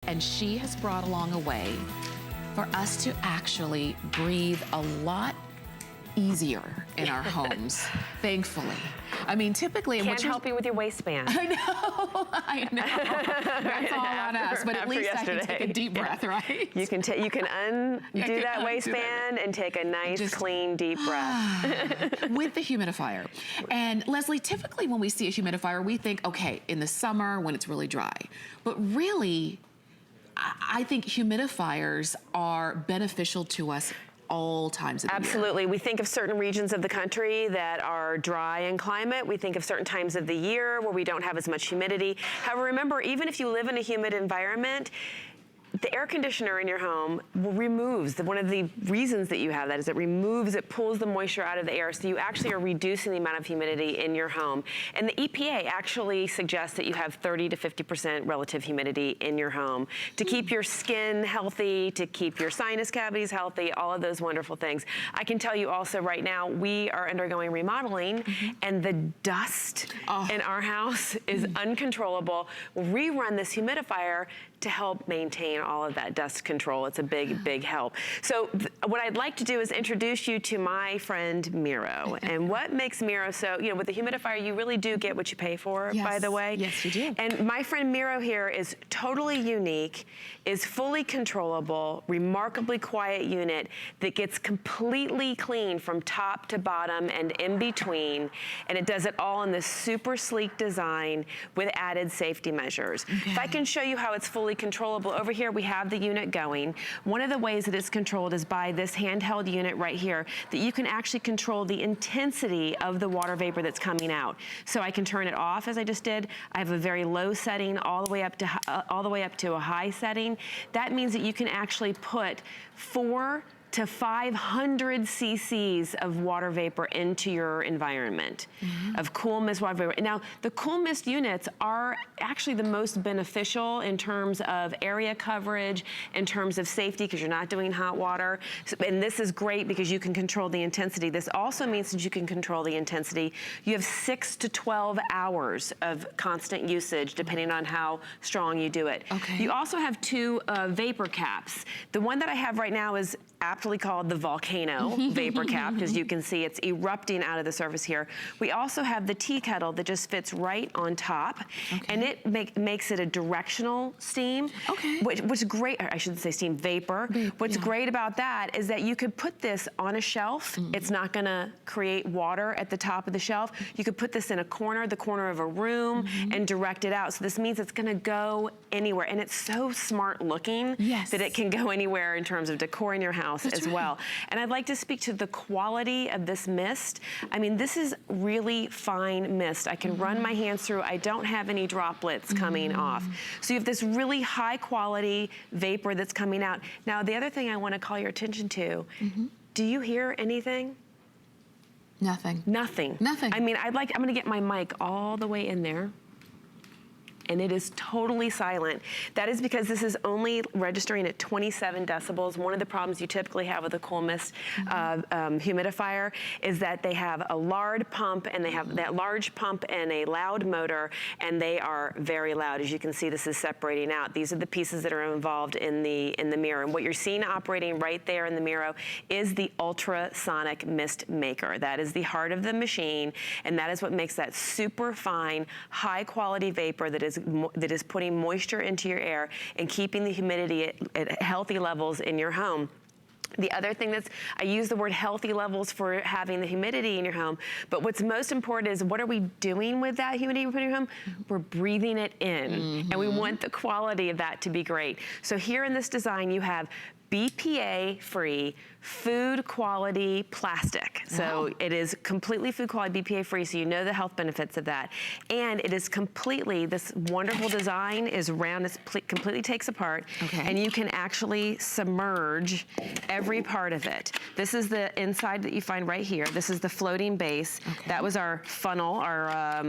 and she has brought along a way for us to actually breathe a lot easier in our homes, thankfully. I mean, typically... Can't help you with your waistband. I know. That's all on us, but at least I can take a deep breath, right? You can undo that waistband and take a nice, clean, deep breath. With the humidifier. And Leslie, typically when we see a humidifier, we think, okay, in the summer when it's really dry. But really, I think humidifiers are beneficial to us all times of the year. Absolutely. We think of certain regions of the country that are dry in climate. We think of certain times of the year where we don't have as much humidity. However, remember, even if you live in a humid environment, the air conditioner in your home removes, one of the reasons that you have that is it pulls the moisture out of the air, so you actually are reducing the amount of humidity in your home. And the EPA actually suggests that you have 30 to 50% relative humidity in your home to keep your skin healthy, to keep your sinus cavities healthy, all of those wonderful things. I can tell you also right now, we are undergoing remodeling, and the dust in our house is uncontrollable. We run this humidifier to help maintain all of that dust control. It's a big, big help. So what I'd like to do is introduce you to my friend Miro. And what makes Miro so, you know, with the humidifier, you really do get what you pay for, by the way. Yes, you do. And my friend Miro here is totally unique, is fully controllable, remarkably quiet unit that gets completely clean from top to bottom and in between. And it does it all in this super sleek design with added safety measures. If I can show you how it's fully controllable, over here we have the unit going. One of the ways that it's controlled is by this handheld unit right here, that you can actually control the intensity of the water vapor that's coming out. So I can turn it off as I just did. I have a very low setting all the way up to a high setting. That means that you can actually put 400 to 500 cc's of water vapor into your environment, of cool mist water vapor. Now, the cool mist units are actually the most beneficial in terms of area coverage, in terms of safety, because you're not doing hot water. And this is great because you can control the intensity. This also means that you can control the intensity. You have 6 to 12 hours of constant usage, depending on how strong you do it. You also have 2 vapor caps. The one that I have right now is aptly called the Volcano vapor cap, because you can see it's erupting out of the surface here. We also have the tea kettle that just fits right on top, and it makes it a directional steam, which great, I shouldn't say steam, vapor. What's great about that is that you could put this on a shelf. It's not gonna create water at the top of the shelf. You could put this in a corner, the corner of a room, and direct it out. So this means it's gonna go anywhere, and it's so smart looking that it can go anywhere in terms of decoring your house as well. And I'd like to speak to the quality of this mist. I mean, this is really fine mist. I can run my hands through. I don't have any droplets coming off. So you have this really high quality vapor that's coming out. Now, the other thing I want to call your attention to, do you hear anything? Nothing. Nothing. Nothing. I mean, I'm gonna get my mic all the way in there, and it is totally silent. That is because this is only registering at 27 decibels. One of the problems you typically have with a cool mist humidifier is that they have a large pump, and they have that large pump and a loud motor, and they are very loud. As you can see, this is separating out. These are the pieces that are involved in the Miro. And what you're seeing operating right there in the Miro is the ultrasonic mist maker. That is the heart of the machine, and that is what makes that super fine, high quality vapor that is putting moisture into your air and keeping the humidity at healthy levels in your home. The other thing I use the word healthy levels for having the humidity in your home, but what's most important is what are we doing with that humidity we put in your home? We're breathing it in, and we want the quality of that to be great. So here in this design, you have BPA-free, food quality plastic. So it is completely food quality, BPA free, so you know the health benefits of that. And it is completely, this wonderful design is round, it completely takes apart, and you can actually submerge every part of it. This is the inside that you find right here. This is the floating base. That was our funnel, our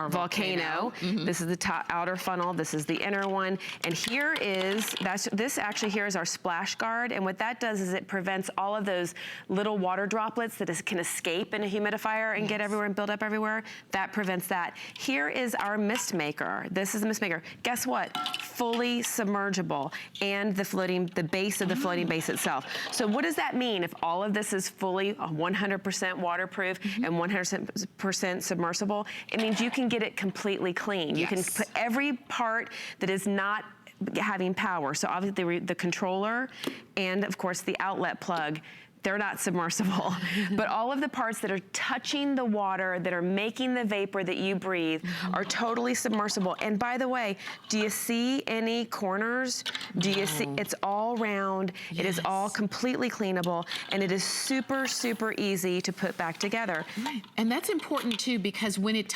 Volcano. This is the outer funnel. This is the inner one. And here is, this actually here is our splash splash guard, and what that does is it prevents all of those little water droplets that can escape in a humidifier and get everywhere and build up everywhere. That prevents that. Here is our mist maker. This is a mist maker. Guess what? Fully submergible, and the base of the floating base itself. So what does that mean if all of this is fully 100% waterproof and 100% submersible? It means you can get it completely clean. You can put every part that is not having power. So obviously the controller and of course the outlet plug, they're not submersible. But all of the parts that are touching the water, that are making the vapor that you breathe, are totally submersible. And by the way, do you see any corners? Do you see? It's all round. It is all completely cleanable, and it is super, super easy to put back together. Right. And that's important too, because when it's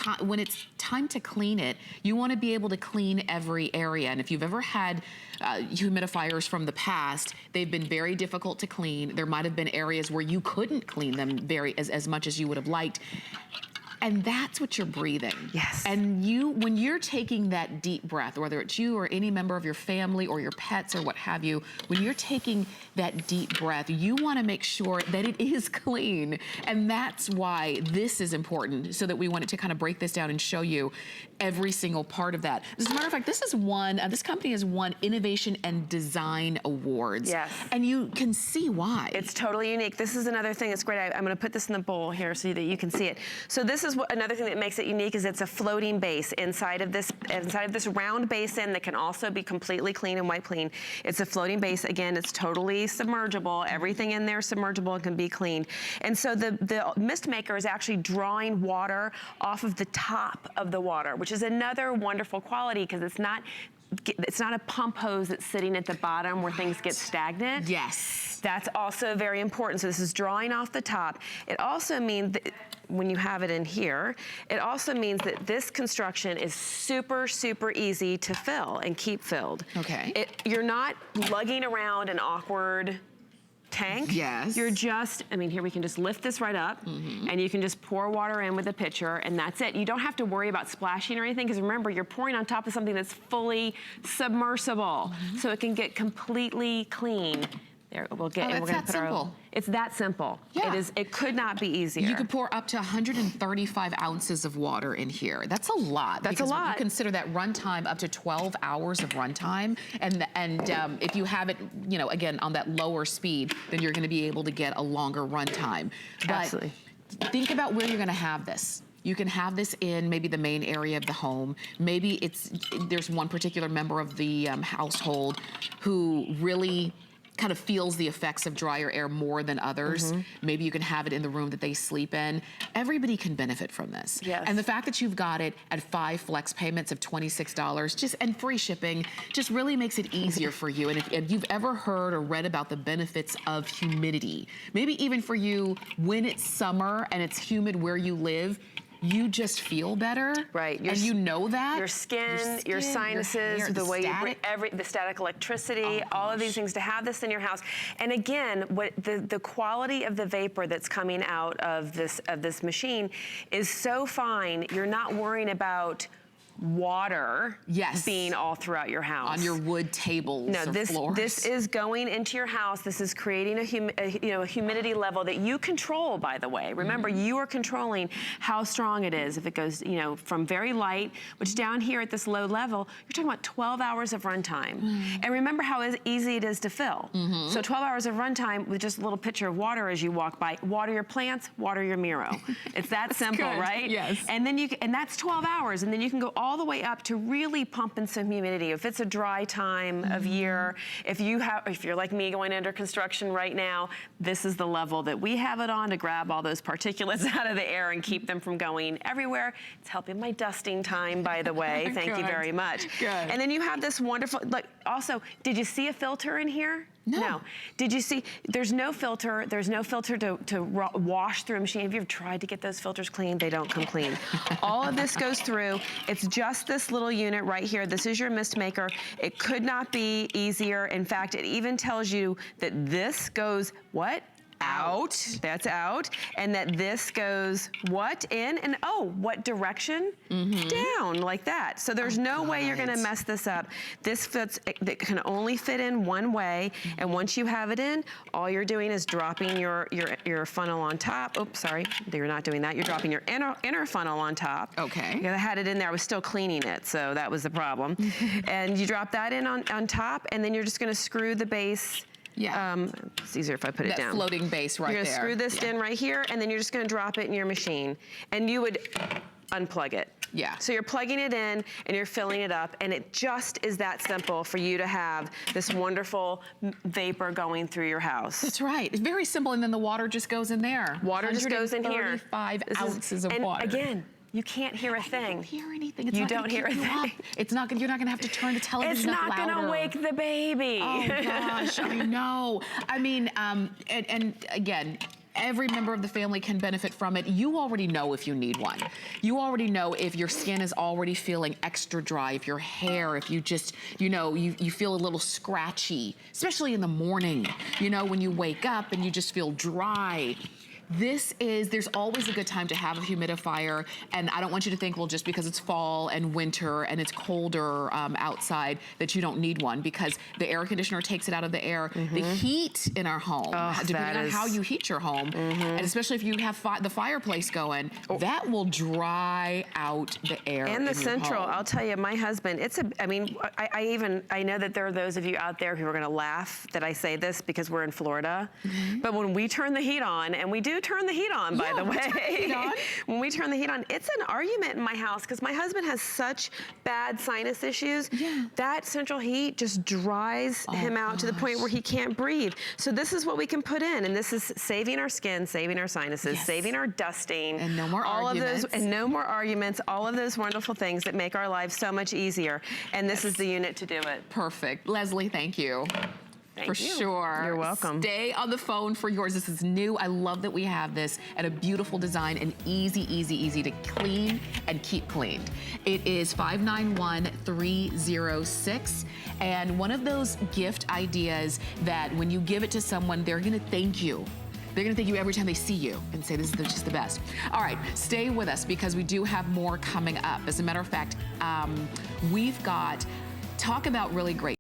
time to clean it, you want to be able to clean every area. And if you've ever had humidifiers from the past, they've been very difficult to clean. There might have been areas where you couldn't clean them as much as you would have liked. And that's what you're breathing. Yes. And when you're taking that deep breath, whether it's you or any member of your family or your pets or what have you, when you're taking that deep breath, you want to make sure that it is clean. And that's why this is important, so that we wanted to kind of break this down and show you every single part of that. As a matter of fact, this company has won Innovation and Design Awards. Yes. And you can see why. It's totally unique. This is another thing that's great. I'm going to put this in the bowl here so that you can see it. So this is another thing that makes it unique, is it's a floating base inside of this round basin that can also be completely clean and wipe clean. It's a floating base. Again, it's totally submergible. Everything in there is submergible and can be cleaned. And so the mist maker is actually drawing water off of the top of the water, which is another wonderful quality, because it's not a pump hose that's sitting at the bottom where things get stagnant. Yes. That's also very important. So this is drawing off the top. It also means that when you have it in here, it also means that this construction is super, super easy to fill and keep filled. Okay. You're not lugging around an awkward tank. Yes. You're just, here we can just lift this right up, and you can just pour water in with a pitcher, and that's it. You don't have to worry about splashing or anything, because remember, you're pouring on top of something that's fully submersible, so it can get completely clean. There, we'll get, and we're going to put our. It's that simple. Yeah. It could not be easier. You could pour up to 135 ounces of water in here. That's a lot. That's a lot. When you consider that runtime, up to 12 hours of runtime, and if you have it, again, on that lower speed, then you're going to be able to get a longer runtime. But absolutely. Think about where you're going to have this. You can have this in maybe the main area of the home. Maybe there's one particular member of the household who really kind of feels the effects of drier air more than others. Maybe you can have it in the room that they sleep in. Everybody can benefit from this. Yes. And the fact that you've got it at 5 flex payments of $26 and free shipping just really makes it easier for you. And if you've ever heard or read about the benefits of humidity, maybe even for you when it's summer and it's humid where you live, you just feel better. Right. And you know that. Your skin, your sinuses, your hair, the way you breathe, the static electricity, all of these things, to have this in your house. And again, what the quality of the vapor that's coming out of this machine is so fine, you're not worrying about water being all throughout your house. On your wood tables or floors. This is going into your house. This is creating a humidity level that you control, by the way. Remember, you are controlling how strong it is. If it goes, from very light, which down here at this low level, you're talking about 12 hours of runtime. And remember how easy it is to fill. So 12 hours of runtime with just a little pitcher of water as you walk by. Water your plants, water your Miro. It's that simple, right? Yes. And then that's 12 hours, and then you can go all the way up to really pump in some humidity. If it's a dry time of year, if you're like me going under construction right now, this is the level that we have it on to grab all those particulates out of the air and keep them from going everywhere. It's helping my dusting time, by the way. Thank you very much. Good. And then you have this wonderful, also, did you see a filter in here? No. Did you see, there's no filter to wash through a machine. Have you ever tried to get those filters clean? They don't come clean. All of this goes through. It's just this little unit right here. This is your mist maker. It could not be easier. In fact, it even tells you that this goes, what? out. That's out. And that this goes what? In and oh, what direction? Down, like that. So there's no way you're gonna mess this up. This fits, it can only fit in one way. And once you have it in, all you're doing is dropping your funnel on top. Oops, sorry, you're not doing that. You're dropping your inner funnel on top. Okay. I had it in there, I was still cleaning it, so that was the problem. And you drop that in on top, and then you're just gonna screw the base. Yeah. It's easier if I put it down. That floating base right there. You're gonna screw this in right here, and then you're just gonna drop it in your machine. And you would unplug it. Yeah. So you're plugging it in, and you're filling it up, and it just is that simple for you to have this wonderful vapor going through your house. That's right. It's very simple, and then the water just goes in there. Water just goes in here. 35 ounces of water. And again, you can't hear a thing. You don't hear anything. It's You not don't gonna hear keep a you thing. up. It's not gonna, you're not gonna have to turn the television It's up not louder. gonna wake the baby. Oh gosh, I know. I mean, and again, every member of the family can benefit from it. You already know if you need one. You already know if your skin is already feeling extra dry, if your hair, if you just, you know, you feel a little scratchy, especially in the morning, you know, when you wake up and you just feel dry. There's always a good time to have a humidifier, and I don't want you to think, well, just because it's fall and winter and it's colder outside that you don't need one, because the air conditioner takes it out of the air. The heat in our home, depending on how you heat your home, and especially if you have the fireplace going, that will dry out the air And the in your central, home. I'll tell you, my husband, I know that there are those of you out there who are gonna laugh that I say this because we're in Florida, but when we turn the heat on, and we do turn the heat on, by the way. When we turn the heat on, it's an argument in my house because my husband has such bad sinus issues. That central heat just dries him out to the point where he can't breathe. So this is what we can put in, and this is saving our skin, saving our sinuses, saving our dusting. And no more all arguments. Of those, and no more arguments, all of those wonderful things that make our lives so much easier. And this is the unit to do it. Perfect. Leslie, thank you. Thank For you. sure. You're welcome. Stay on the phone for yours. This is new. I love that we have this, and a beautiful design, and easy to clean and keep cleaned. It is 591306, and one of those gift ideas that when you give it to someone, they're gonna thank you. They're gonna thank you every time they see you and say, this is just the best. All right, stay with us because we do have more coming up. As a matter of fact, we've got, talk about really great